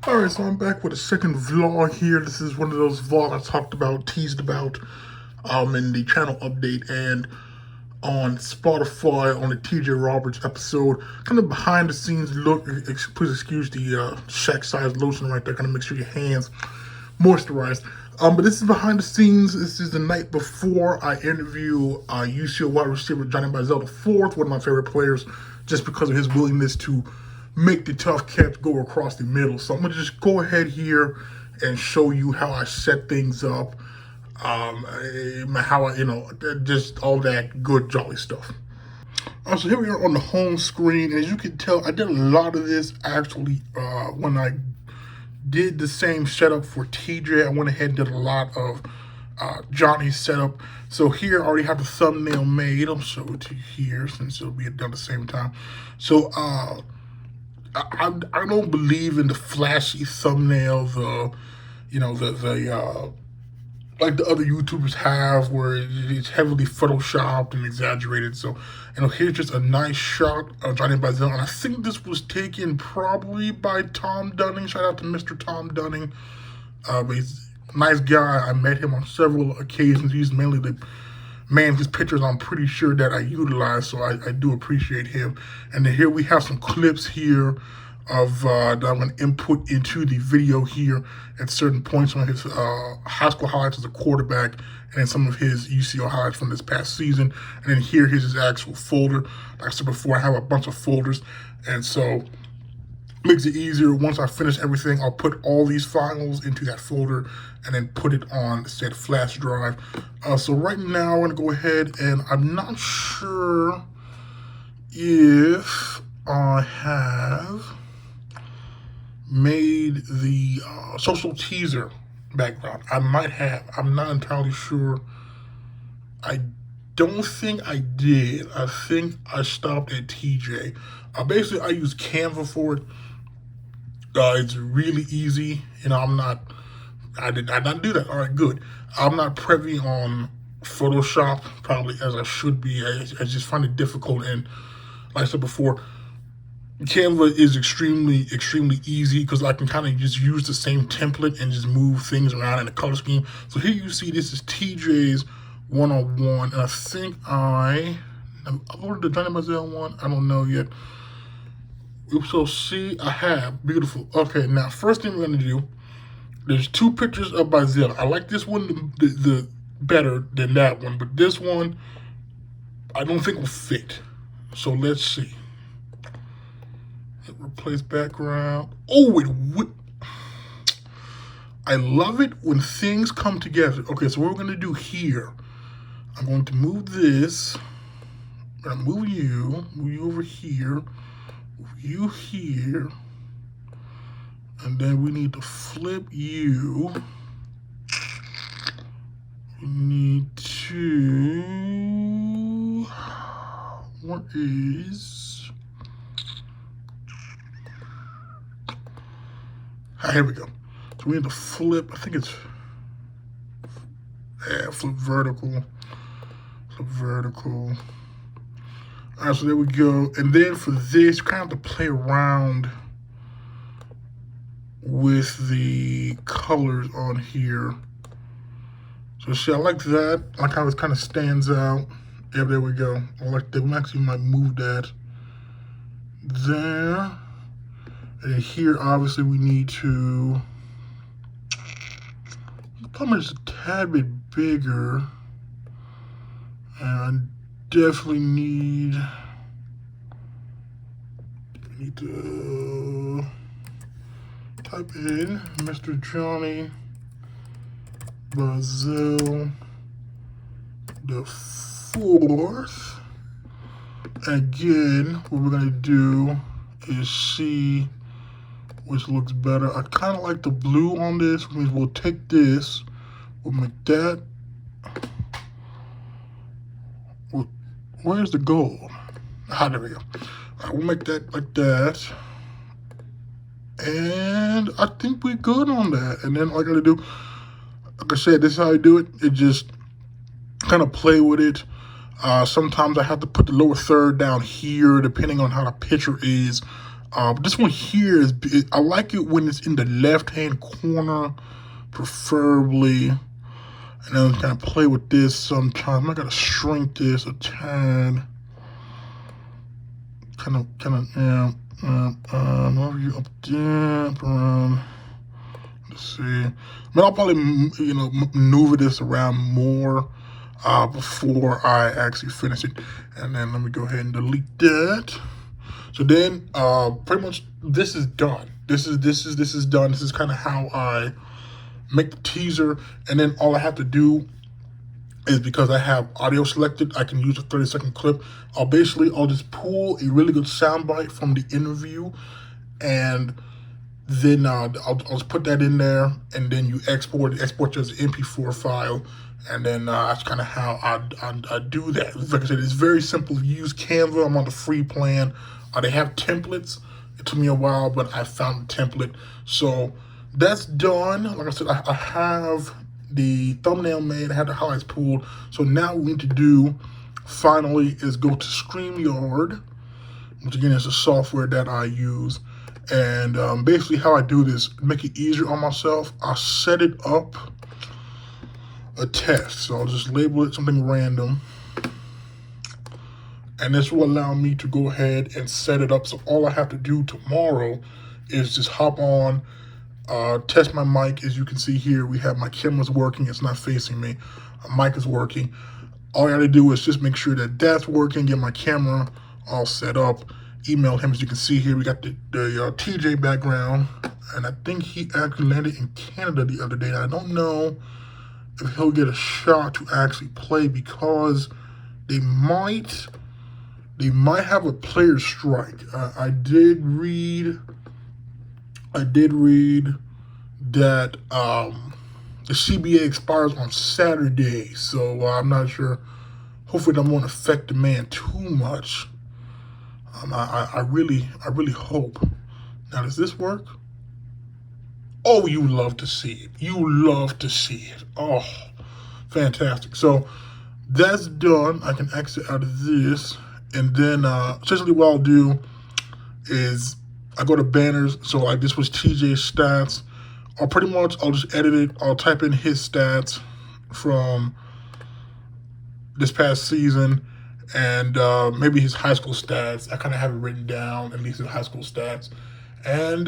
Alright, so I'm back with a second vlog here. This is one of those vlogs I talked about, teased about in the channel update and on Spotify on the TJ Roberts episode. Kind of behind the scenes look, please excuse the shack size lotion right there, kind of make sure your hands moisturized. But this is behind the scenes. This is the night before I interview UCO wide receiver Johnny Manziel IV, one of my favorite players, just because of his willingness to make the tough catch go across the middle. So I'm gonna just go ahead here and show you how I set things up, how I, just all that good jolly stuff. So here we are on the home screen. As you can tell, I did a lot of this actually when I did the same setup for TJ. I went ahead and did a lot of Johnny's setup. So here I already have the thumbnail made. I'll show it to you here since it'll be done at the same time. So I don't believe in the flashy thumbnail, like the other YouTubers have, where it's heavily photoshopped and exaggerated. So, here's just a nice shot of Johnny Manziel, and I think this was taken probably by Tom Dunning. Shout out to Mr. Tom Dunning. He's a nice guy. I met him on several occasions. He's mainly the man whose pictures I'm pretty sure that I utilize, so I do appreciate him. And then here we have some clips here of that I'm going to input into the video here at certain points on his high school highlights as a quarterback, and then some of his UCO highlights from this past season. And then here's his actual folder. Like I said before, I have a bunch of folders, and so makes it easier. Once I finish everything, I'll put all these files into that folder and then put it on said flash drive. So right now, I'm going to go ahead, and I'm not sure if I have made the social teaser background. I might have. I'm not entirely sure. I don't think I did. I think I stopped at TJ. Basically, I use Canva for it. It's really easy. I did not do that. All right, good. I'm not privy on Photoshop, probably as I should be. I just find it difficult. And like I said before, Canva is extremely, extremely easy because I can kind of just use the same template and just move things around in the color scheme. So here you see this is TJ's 101. And I think I uploaded the Johnny Manziel one. I don't know yet. So see, I have. Beautiful. Okay, now first thing we're going to do, there's two pictures of Manziel. I like this one the better than that one, but this one I don't think will fit. So let's see. Hit replace background. Oh, I love it when things come together. Okay, so what we're going to do here, I'm going to move this. I'm going to move you over here. You here, and then we need to flip you. We need to, what is, here we go. So we need to flip, I think it's, flip vertical. All right, so there we go. And then for this, you kind of have to play around with the colors on here. So see, I like that. I like how it kind of stands out. Yeah, there we go. I like that. We actually might move that there. And here, obviously, we need to probably just a tad bit bigger. And definitely need to type in Mr. Johnny Manziel IV. Again, what we're gonna do is see which looks better. I kind of like the blue on this, which means we'll take this, we'll make that. Where's the gold? There we go. We'll make that like that. And I think we're good on that. And then all I gotta do, like I said, this is how I do it. It just kind of play with it. Sometimes I have to put the lower third down here, depending on how the picture is. This one here I like it when it's in the left-hand corner, preferably. And then kind of play with this sometimes. I gotta shrink this a tad. Yeah. Over you up there, around. Let's see. I'll probably, maneuver this around more before I actually finish it. And then let me go ahead and delete that. So then, pretty much, this is done. This is done. This is kind of how I make the teaser, and then all I have to do is, because I have audio selected, I can use a 30-second clip. I'll just pull a really good soundbite from the interview, and then I'll just put that in there, and then you export it as an MP4 file, and then that's kind of how I do that. Like I said, it's very simple to use. Canva, I'm on the free plan. They have templates. It took me a while, but I found a template. So that's done. Like I said, I have the thumbnail made, I have the highlights pulled. So now what we need to do, finally, is go to StreamYard, which again is the software that I use. And basically how I do this, make it easier on myself, I'll set it up a test. So I'll just label it something random. And this will allow me to go ahead and set it up. So all I have to do tomorrow is just hop on, test my mic. As you can see here, we have my camera's working. It's not facing me. My mic is working. All I gotta do is just make sure that that's working, get my camera all set up, email him. As you can see here, we got the TJ background, and I think he actually landed in Canada the other day. I don't know if he'll get a shot to actually play, because they might have a player strike. I did read that the CBA expires on Saturday, so I'm not sure. Hopefully that won't affect the man too much. I really hope. Now, does this work? Oh, you love to see it. You love to see it. Oh, fantastic. So that's done. I can exit out of this. And then essentially what I'll do is I go to banners. So this was TJ's stats. I'll just edit it. I'll type in his stats from this past season, and maybe his high school stats. I kind of have it written down, at least his high school stats. And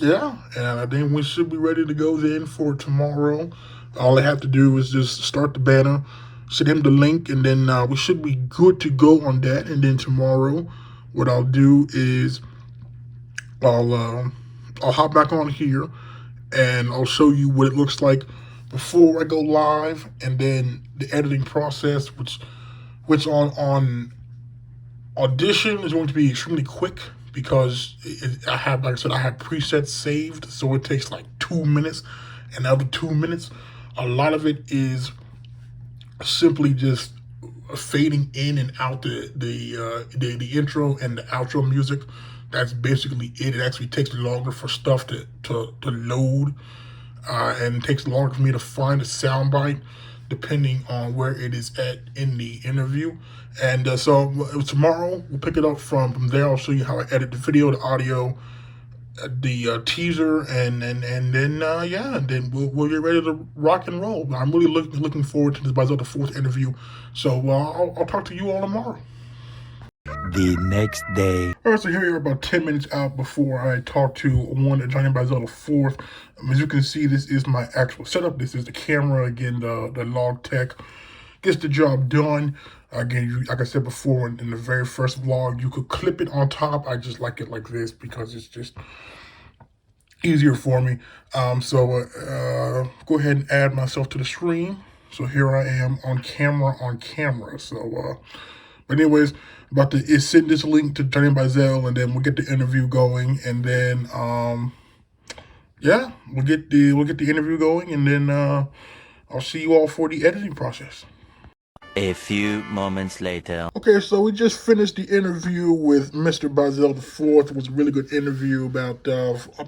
yeah, and I think we should be ready to go then for tomorrow. All I have to do is just start the banner, send him the link, and then we should be good to go on that. And then tomorrow, what I'll do is I'll hop back on here, and I'll show you what it looks like before I go live, and then the editing process, which on Audition is going to be extremely quick, because I have presets saved, so it takes like 2 minutes, and after 2 minutes, a lot of it is simply just fading in and out the intro and the outro music. That's basically it. It actually takes longer for stuff to load, and it takes longer for me to find a soundbite, depending on where it is at in the interview. And so tomorrow we'll pick it up from there. I'll show you how I edit the video, the audio, the teaser, and then yeah, and then we'll get ready to rock and roll. I'm really looking forward to this Bazel the 4th interview. So I'll talk to you all tomorrow. The next day. All right, so here we are about 10 minutes out before I talk to one Johnny Bazel the 4th. As you can see, this is my actual setup. This is the camera. Again, the Log Tech gets the job done. Again, like I said before in the very first vlog, you could clip it on top. I just like it like this because it's just easier for me. So go ahead and add myself to the stream. So here I am on camera. So, but anyways, about to send this link to Johnny Bazel, and then we'll get the interview going, and then yeah, we'll get the interview going, and then I'll see you all for the editing process. A few moments later. Okay, so we just finished the interview with Mr. Bazel the 4th. It was a really good interview, about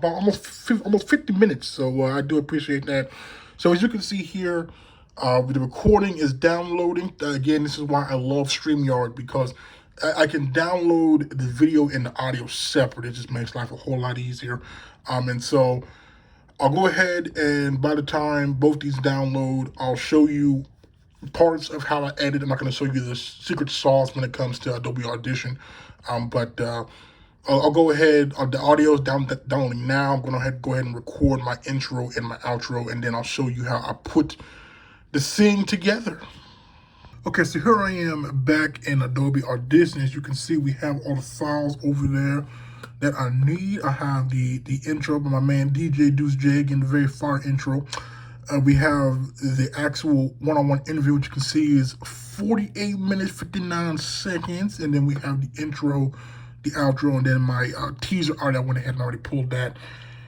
almost 50 minutes. So I do appreciate that. So as you can see here, the recording is downloading. Again, this is why I love StreamYard, because I can download the video and the audio separate. It just makes life a whole lot easier. And so I'll go ahead, and by the time both these download, I'll show you parts of how I edit. I'm not going to show you the secret sauce when it comes to Adobe Audition. But I'll go ahead. The audio is downloading now. I'm going to go ahead and record my intro and my outro, and then I'll show you how I put the scene together. Okay, so here I am back in Adobe Audition. As you can see, we have all the files over there that I need. I have the intro by my man DJ Deuce J, again, the very far intro. We have the actual one-on-one interview, which you can see is 48 minutes, 59 seconds. And then we have the intro, the outro, and then my teaser art. I went ahead and already pulled that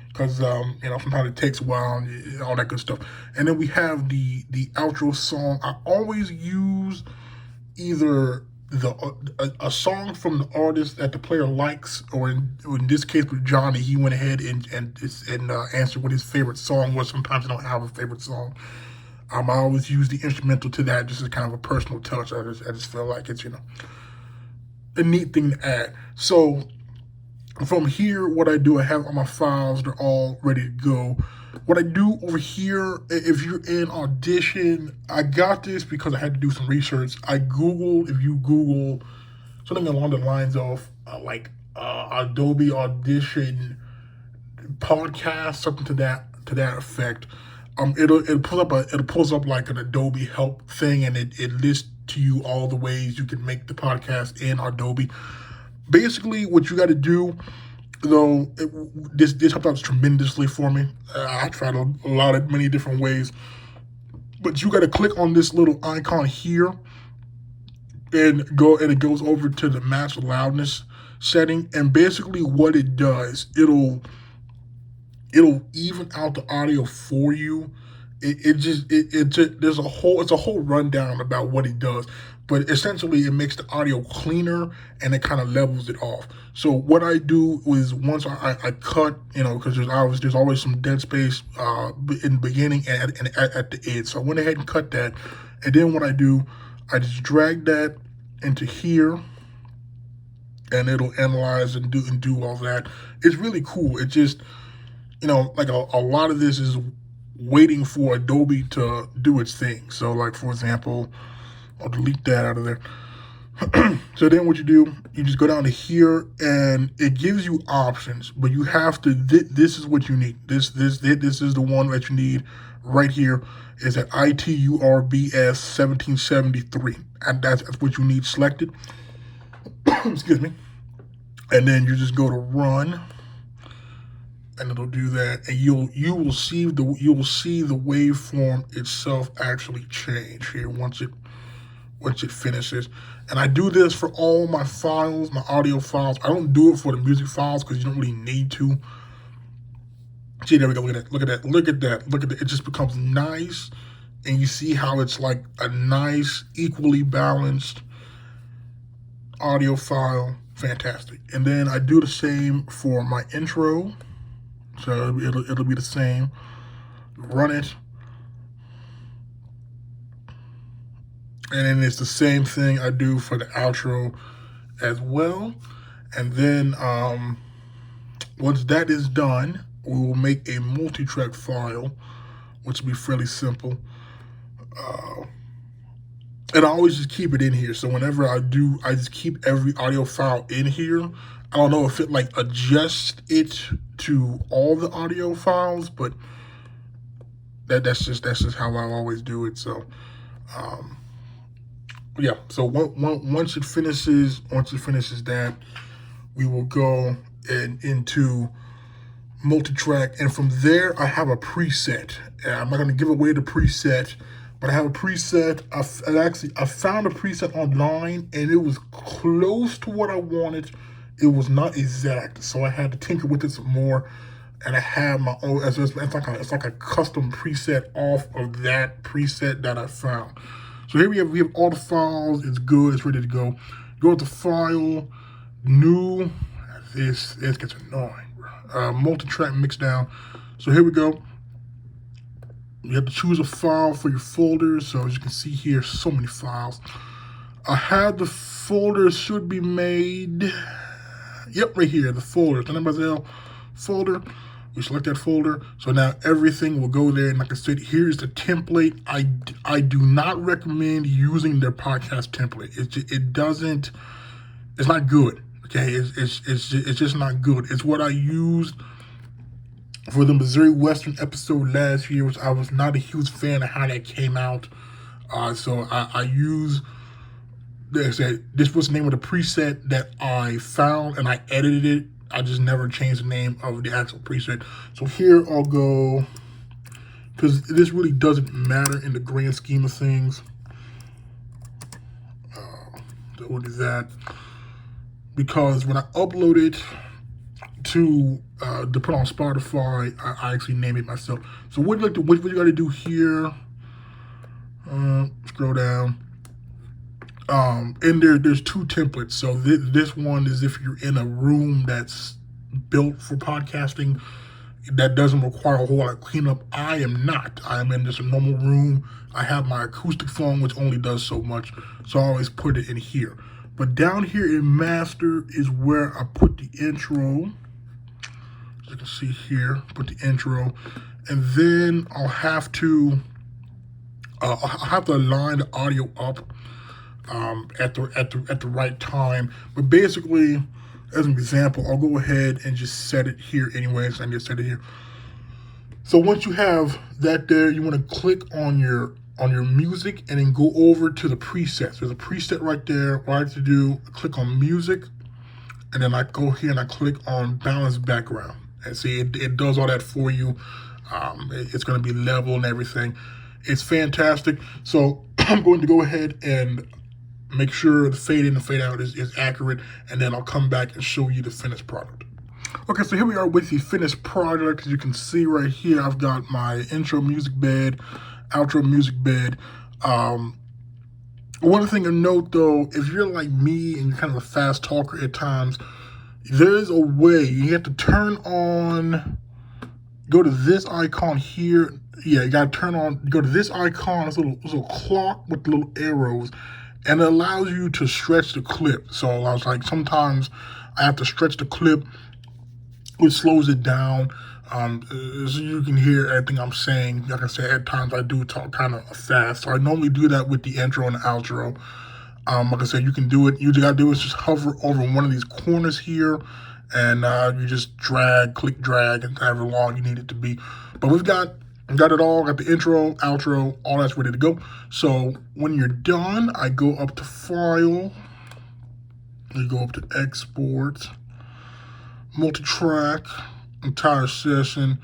because, sometimes it takes a while and all that good stuff. And then we have the outro song. I always use either a song from the artist that the player likes, or in this case with Johnny, he went ahead and answered what his favorite song was. Sometimes I don't have a favorite song. I always use the instrumental to that, just as kind of a personal touch. I just feel like it's, a neat thing to add. So from here, what I do, I have all my files. They're all ready to go. What I do over here, if you're in Audition, I got this because I had to do some research. I Googled, if you Google something along the lines of Adobe Audition podcast, something to that effect, it pulls up like an Adobe help thing, and it lists to you all the ways you can make the podcast in Adobe. Basically, what you got to do, though, this helped out tremendously for me. I tried many different ways, but you got to click on this little icon here and it goes over to the match loudness setting. And basically, what it does, it'll even out the audio for you. It's a whole rundown about what it does, but essentially it makes the audio cleaner and it kind of levels it off. So what I do is, once I cut, because there's always some dead space in the beginning and at the end. So I went ahead and cut that, and then what I do, I just drag that into here, and it'll analyze and do all that. It's really cool. It just, like a lot of this is waiting for Adobe to do its thing. So like, for example, I'll delete that out of there. So then what you do, you just go down to here, and it gives you options, but you have to, this is what you need. This is the one that you need right here, is that ITURBS 1773. And that's what you need selected. Excuse me. And then you just go to run, and it'll do that, and you will see the waveform itself actually change here once it finishes. And I do this for all my files, my audio files. I don't do it for the music files because you don't really need to. See, there we go. Look at that. It just becomes nice, and you see how it's like a nice, equally balanced audio file. Fantastic. And then I do the same for my intro. So it'll be the same. Run it. And then it's the same thing I do for the outro as well. And then once that is done, we will make a multi-track file, which will be fairly simple. And I always just keep it in here. So whenever I just keep every audio file in here. I don't know if it adjusts it to all the audio files, but that's just how I always do it. So yeah. So once it finishes that, we will go into multi-track, and from there I have a preset. I'm not going to give away the preset, but I have a preset. I found a preset online, and it was close to what I wanted. It was not exact, so I had to tinker with it some more, and I have my own. It's like a custom preset off of that preset that I found. So here we have all the files. It's good. It's ready to go. Go to File, New. This gets annoying, bro. Multi-track mixdown. So here we go. You have to choose a file for your folders. So as you can see here, so many files. I have the folder should be made. Yep, right here, the folder. The NMSL folder. We select that folder. So now everything will go there. And like I said, here's the template. I do not recommend using their podcast template. It doesn't. It's not good. Okay, it's just not good. It's what I used for the Missouri Western episode last year, which I was not a huge fan of how that came out. So I use. Like I said, this was the name of the preset that I found, and I edited it. I just never changed the name of the actual preset. So here I'll go, because this really doesn't matter in the grand scheme of things. So we'll do that. Because when I upload it to put on Spotify, I actually name it myself. So what you got to do here? Scroll down. And there's two templates. So this one is if you're in a room that's built for podcasting that doesn't require a whole lot of cleanup. I am not. I am in just a normal room. I have my acoustic phone, which only does so much. So I always put it in here. But down here in master is where I put the intro. As you can see here, put the intro. And then I'll have to line the audio up at the right time. But basically, as an example, I'll go ahead and just set it here anyways. I just set it here. So once you have that there, you want to click on your music and then go over to the presets. There's a preset right there. What I have to do, click on music, and then I go here and I click on balance background. And see, it does all that for you. It's going to be level and everything. It's fantastic. So I'm going to go ahead and make sure the fade in and fade out is accurate, and then I'll come back and show you the finished product. Okay, so here we are with the finished product. As you can see right here, I've got my intro music bed, outro music bed. One thing to note though, if you're like me and you're kind of a fast talker at times, there is a way. You have to turn on, go to this icon here. Yeah, you gotta go to this icon, this little clock with the little arrows, and it allows you to stretch the clip. So I was like, sometimes I have to stretch the clip, which slows it down. So you can hear everything I'm saying. Like I said, at times I do talk kind of fast. So I normally do that with the intro and the outro. Like I said, you can do it. You gotta do is just hover over one of these corners here, and you just click drag, and however long you need it to be. But we've got it all, got the intro, outro, all that's ready to go. So when you're done, I go up to File, you go up to Export, Multi-Track, Entire Session,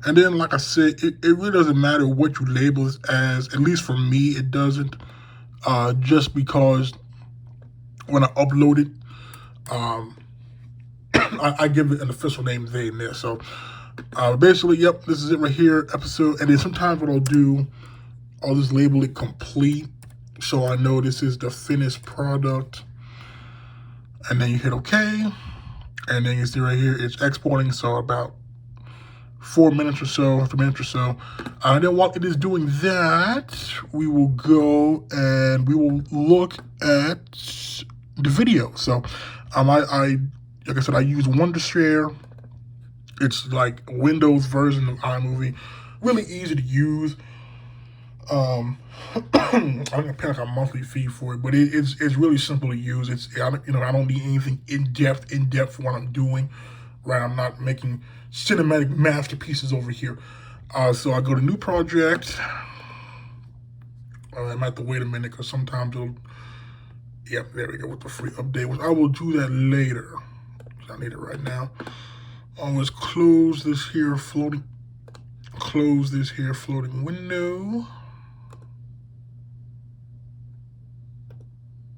and then like I said, it really doesn't matter what you label it as, at least for me it doesn't, just because when I upload it, I give it an official name there and there. So basically, yep, this is it right here, episode. And then sometimes what I'll do, I'll just label it complete, so I know this is the finished product. And then you hit OK, and then you see right here, it's exporting. So about 4 minutes or so, 3 minutes or so. And then while it is doing that, we will go and we will look at the video. So like I said, I use Wondershare. It's like a Windows version of iMovie. Really easy to use. I'm gonna pay like a monthly fee for it, but it's really simple to use. I don't need anything in depth for what I'm doing. Right, I'm not making cinematic masterpieces over here. So I go to new project. I might have to wait a minute because sometimes it'll. Yep, there we go with the free update. Which I will do that later. I need it right now. Always close this here floating window.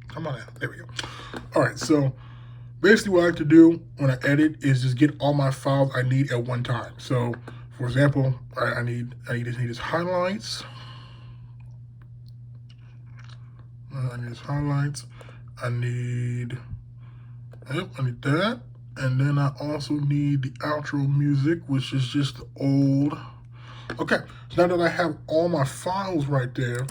Come on out. There we go. All right, so basically what I like to do when I edit is just get all my files I need at one time. So for example, I need his highlights. I need his highlights. I need that. And then I also need the outro music, which is just old. Okay, so now that I have all my files right there,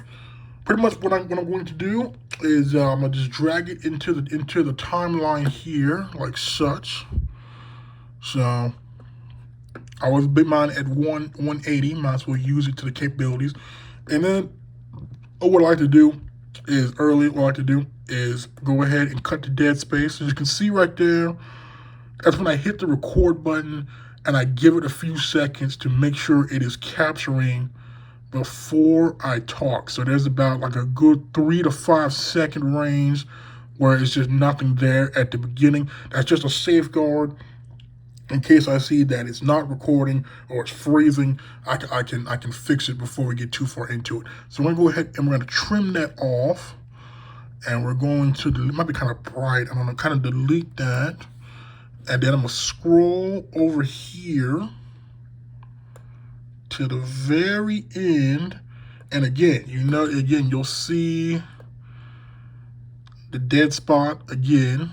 pretty much what I'm going to do is I'm gonna just drag it into the timeline here, like such. So I was bit mine at 180. Might as well use it to the capabilities. And then what I like to do is go ahead and cut the dead space. As you can see right there, that's when I hit the record button and I give it a few seconds to make sure it is capturing before I talk. So there's about like a good 3 to 5 second range where it's just nothing there at the beginning. That's just a safeguard in case I see that it's not recording or it's freezing. I can fix it before we get too far into it. So we're gonna go ahead and we're gonna trim that off, and we're going to, it might be kind of bright, I'm gonna kind of delete that, and then I'm gonna scroll over here to the very end, and again, you'll see the dead spot again,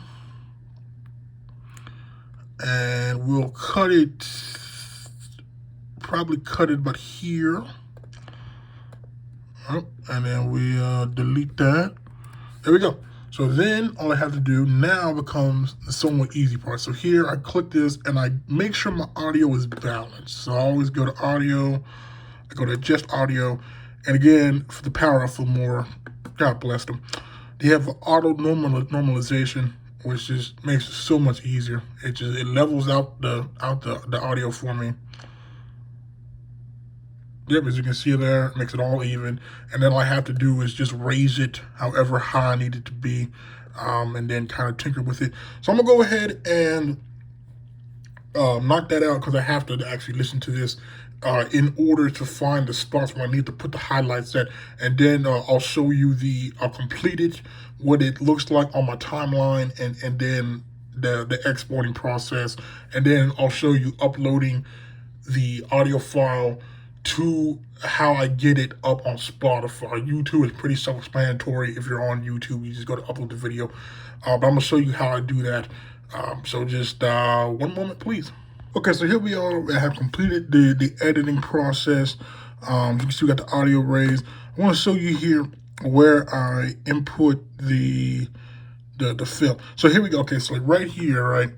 and we'll cut it, probably cut it about here, and then we delete that. There we go. So then all I have to do now becomes the somewhat easy part. So here I click this and I make sure my audio is balanced. So I always go to audio, I go to adjust audio, and again, for the power up for more, God bless them, they have auto normalization, which just makes it so much easier. It levels out the audio for me. Yep, as you can see there, it makes it all even. And then all I have to do is just raise it however high I need it to be, and then kind of tinker with it. So I'm gonna go ahead and knock that out because I have to actually listen to this in order to find the spots where I need to put the highlights at. And then I'll show you I'll complete it, what it looks like on my timeline, and then the exporting process. And then I'll show you uploading the audio file to how I get it up on Spotify. YouTube is pretty self-explanatory. If you're on YouTube, you just go to upload the video. But I'm gonna show you how I do that. So just one moment, please. Okay, so here we are. I have completed the editing process. You can see we got the audio raised. I want to show you here where I input the film. So here we go. Okay, so like right here, right?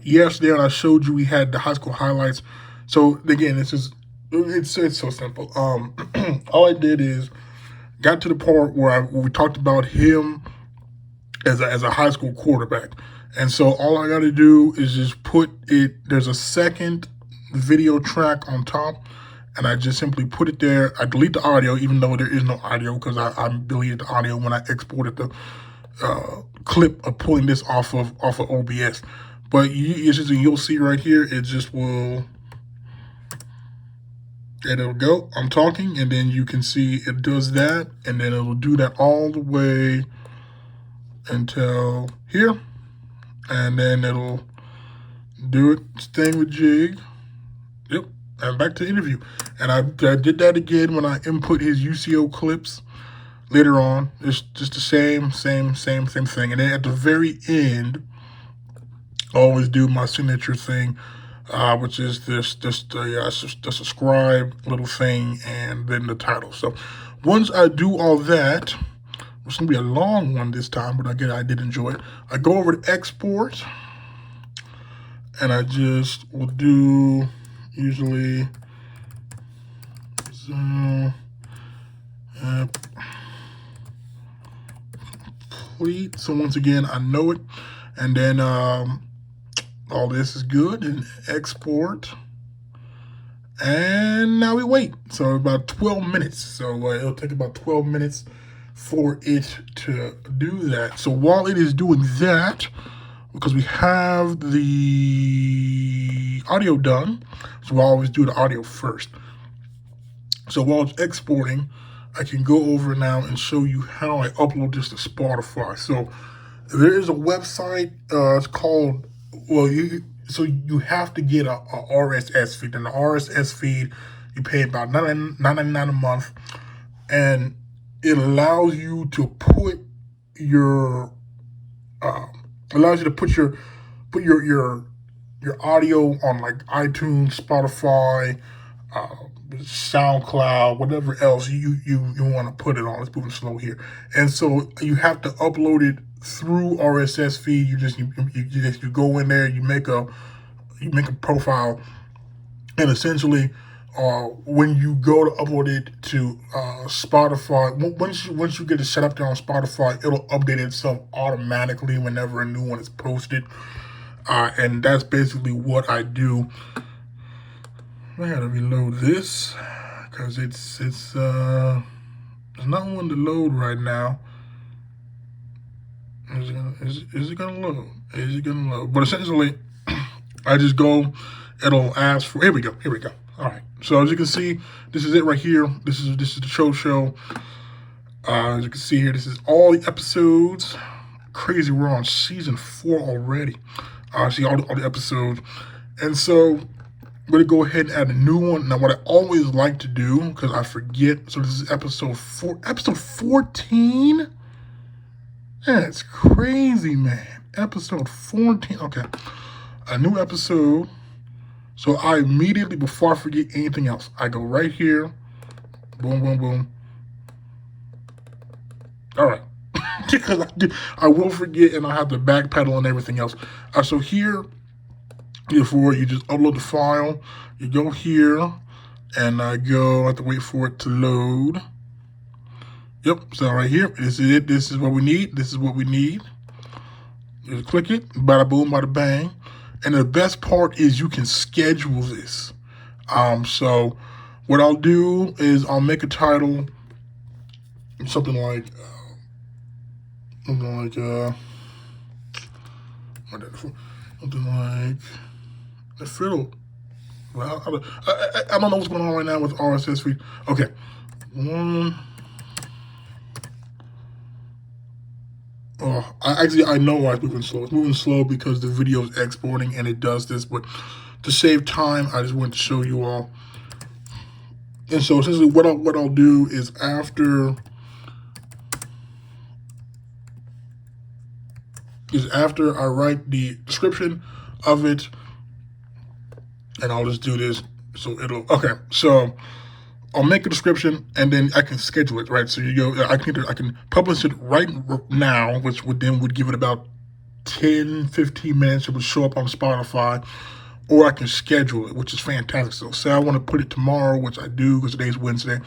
Yesterday I showed you we had the high school highlights. So again, it's so simple. All I did is got to the part where we talked about him as a high school quarterback. And so all I got to do is just put it, there's a second video track on top, and I just simply put it there. I delete the audio, even though there is no audio, because I deleted the audio when I exported the clip of pulling this off of OBS. But you'll see right here, it just will, and it'll go, I'm talking, and then you can see it does that, and then it'll do that all the way until here, and then it'll do it, staying with jig. Yep, and back to the interview. And I did that again when I input his UCO clips later on. It's just the same thing. And then at the very end, I always do my signature thing, which is the subscribe little thing, and then the title. So once I do all that, it's gonna be a long one this time, but again, I did enjoy it. I go over to export, and I just will do usually complete. So once again, I know it, and then all this is good, and export. And now we wait. So about 12 minutes. So it'll take about 12 minutes for it to do that. So while it is doing that, because we have the audio done, so we'll always do the audio first. So while it's exporting, I can go over now and show you how I upload this to Spotify. So there is a website, it's called, you have to get a RSS feed. And the RSS feed, you pay about $9.99 a month, and it allows you to put your your audio on like iTunes, Spotify, SoundCloud, whatever else you want to put it on. Let's move it slow here. And so you have to upload it through RSS feed. You go in there, you make a profile, and essentially, when you go to upload it to Spotify, once you get it set up there on Spotify, it'll update itself automatically whenever a new one is posted. And that's basically what I do. I gotta reload this because it's not one to load right now. Is it gonna load? Is it gonna load? But essentially, I just go. It'll ask for. Here we go. All right. So as you can see, this is it right here. This is the show. As you can see here, this is all the episodes. Crazy, we're on season 4 already. See all the episodes, and so I'm gonna go ahead and add a new one. Now, what I always like to do, because I forget, so this is episode 14. That's crazy, man. Episode 14. Okay, a new episode. So I immediately, before I forget anything else, I go right here. Boom, boom, boom. All right. Because I will forget and I have to backpedal and everything else. So here, before you just upload the file, you go here, and I have to wait for it to load. Yep, so right here, this is it. This is what we need. Just click it, bada boom, bada bang. And the best part is you can schedule this. So what I'll do is I'll make a title, something like the fiddle. Well, I don't know what's going on right now with RSS feed. Okay. I know why it's moving slow. It's moving slow because the video is exporting and it does this, but to save time, I just wanted to show you all. And so essentially what I'll do is after I write the description of it, and I'll just do this. So so I'll make a description and then I can schedule it, right? So I can publish it right now, which would give it about 10, 15 minutes. It would show up on Spotify, or I can schedule it, which is fantastic. So say I want to put it tomorrow, which I do because today's Wednesday.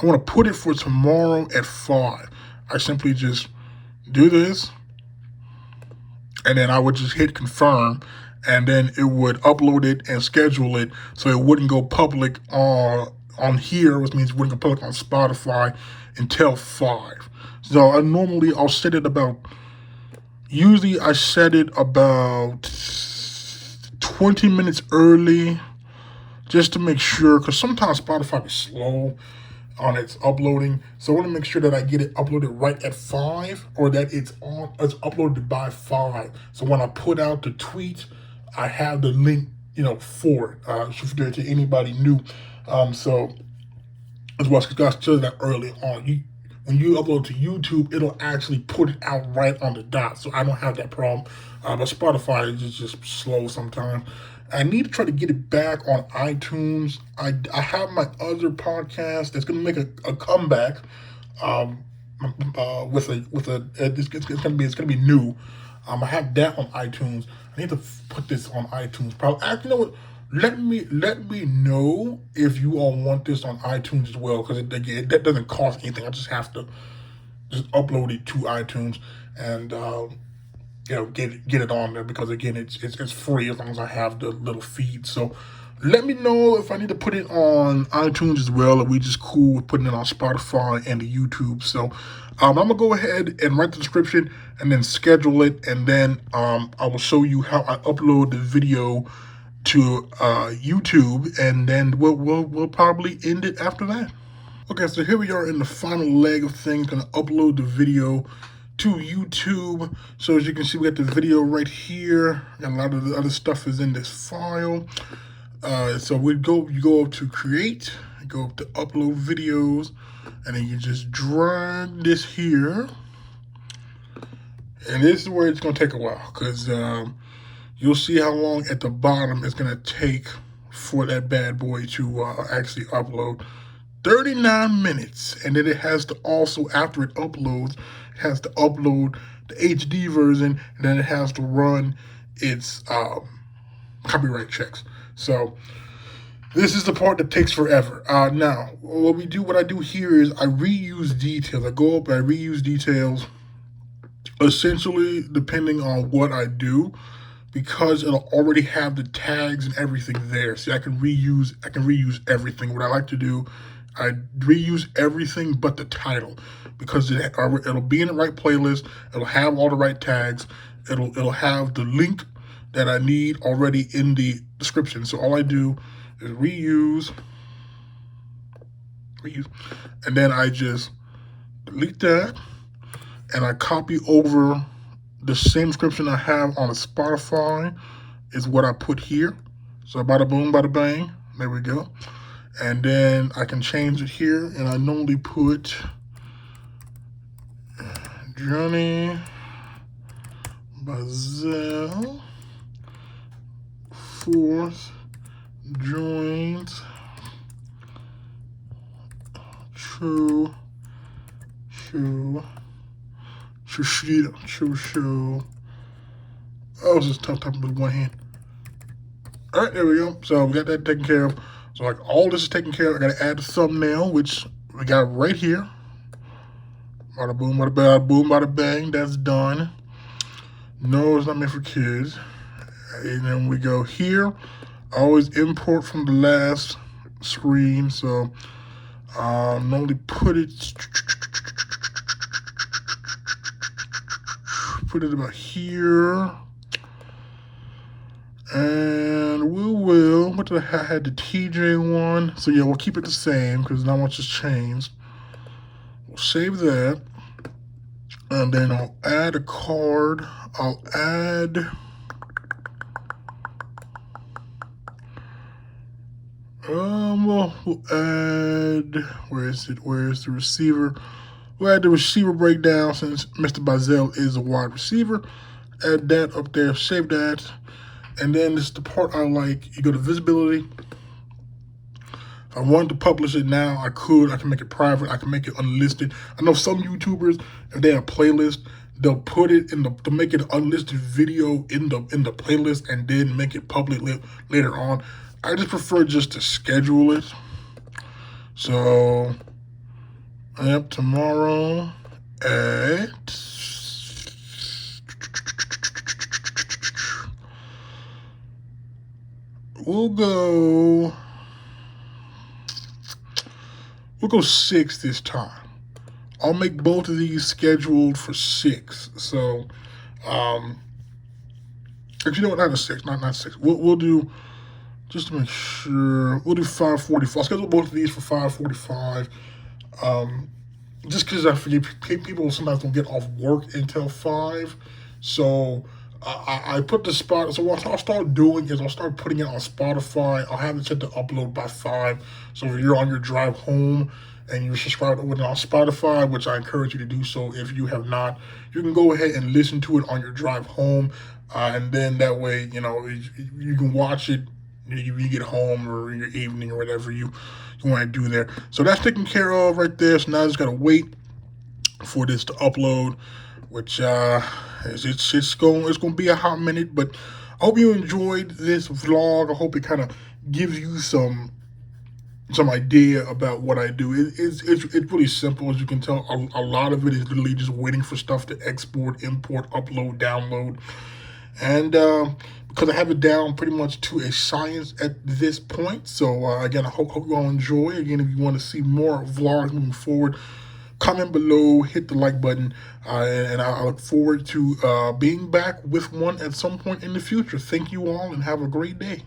I want to put it for tomorrow at 5. I simply just do this, and then I would just hit confirm, and then it would upload it and schedule it so it wouldn't go public on here, which means it wouldn't go public on Spotify until 5. So I'll set it usually I set it about 20 minutes early, just to make sure, because sometimes Spotify is slow on its uploading. So I want to make sure that I get it uploaded right at 5, or that it's uploaded by 5. So when I put out the tweet, I have the link, for it, to anybody new. So as well, because I showed that early on. When you upload to YouTube, it'll actually put it out right on the dot. So I don't have that problem. But Spotify is just slow sometimes. I need to try to get it back on iTunes. I have my other podcast that's going to make a comeback. It's gonna be new. I have that on iTunes. I need to put this on iTunes. Probably, actually, you know what? Let me know if you all want this on iTunes as well, because that doesn't cost anything. I just have to just upload it to iTunes and get it on there, because again it's free as long as I have the little feed. So let me know if I need to put it on iTunes as well, or we just cool with putting it on Spotify and the YouTube. So I'm gonna go ahead and write the description and then schedule it, and then I will show you how I upload the video to YouTube, and then we'll probably end it after that. Okay, so here we are in the final leg of things. Gonna upload the video to YouTube. So as you can see, we got the video right here, and a lot of the other stuff is in this file. So you go up to create, go up to upload videos, and then you just drag this here. And this is where it's gonna take a while, because you'll see how long at the bottom it's gonna take for that bad boy to actually upload. 39 minutes, and then it has to also, after it uploads, it has to upload the HD version, and then it has to run its copyright checks. So this is the part that takes forever. Now, what I do here is I reuse details. I go up and I reuse details, essentially depending on what I do, because it'll already have the tags and everything there. See, I can reuse everything. What I like to do, I reuse everything but the title, because it'll be in the right playlist. It'll have all the right tags. It'll have the link that I need already in the description. So all I do is reuse, and then I just delete that, and I copy over the same description I have on a Spotify is what I put here. So bada boom, bada bang, there we go. And then I can change it here, and I normally put Johnny Bazell 4th joint True. Oh, it's just tough typing with one hand. All right, there we go. So we got that taken care of. So like all this is taken care of. I gotta add the thumbnail, which we got right here. Bada boom, bada boom, bada bang. That's done. No, it's not meant for kids. And then we go here. I always import from the last screen. So normally put it about here. And we will, what did I had the TJ one. So yeah, we'll keep it the same because not much has changed. We'll save that. And then I'll add a card. I'll add we'll add, where's the receiver? We'll add the receiver breakdown since Mr. Bazell is a wide receiver. Add that up there, save that. And then this is the part I like. You go to visibility. If I wanted to publish it now, I could. I can make it private. I can make it unlisted. I know some YouTubers, if they have a playlist, they'll put it in to make it an unlisted video in the playlist and then make it public later on. I just prefer just to schedule it. So, yep, tomorrow at we'll go 6 this time. I'll make both of these scheduled for 6. So, actually, you know what? Not 6. We'll do, just to make sure, we'll do 5:45. I'll schedule both of these for 5:45. Just because I forget, people sometimes don't get off work until 5. So I put the spot. So what I'll start doing is I'll start putting it on Spotify. I'll have it set to upload by 5. So if you're on your drive home and you're subscribed to it on Spotify, which I encourage you to do so if you have not, you can go ahead and listen to it on your drive home. And then that way, you know, you can watch it you get home or in your evening or whatever you want to do there. So that's taken care of right there. So now I just got to wait for this to upload, which it's going to be a hot minute, but I hope you enjoyed this vlog. I hope it kind of gives you some idea about what I do. It's really simple, as you can tell. A lot of it is literally just waiting for stuff to export, import, upload, download, and because I have it down pretty much to a science at this point. So again, I hope you all enjoy. Again, if you want to see more vlogs moving forward, comment below, hit the like button, and I look forward to being back with one at some point in the future. Thank you all and have a great day.